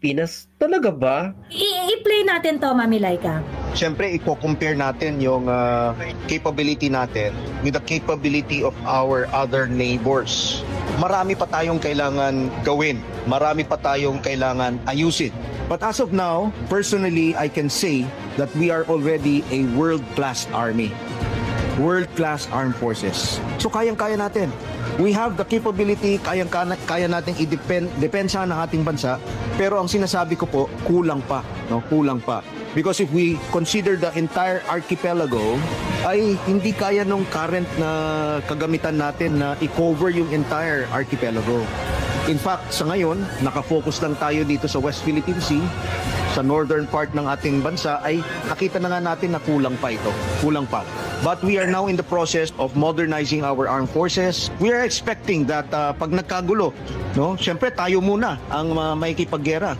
Pilipinas. Talaga ba? I-play natin to, Mami Laika. Siyempre, i-compare natin yung capability natin with the capability of our other neighbors. Marami pa tayong kailangan gawin. Marami pa tayong kailangan ayusin. But as of now, personally, I can say that we are already a world-class army. World-class armed forces. So kayang-kaya natin. We have the capability, kaya natin i-depensa ng ating bansa, pero ang sinasabi ko po, kulang pa, no? Kulang pa. Because if we consider the entire archipelago, ay hindi kaya nung current na kagamitan natin na i-cover yung entire archipelago. In fact, sa ngayon, nakafocus lang tayo dito sa West Philippine Sea, sa northern part ng ating bansa, ay nakita na nga natin na kulang pa ito. Kulang pa. But we are now in the process of modernizing our armed forces. We are expecting that pag nagkagulo, no, syempre tayo muna ang makikipaggera.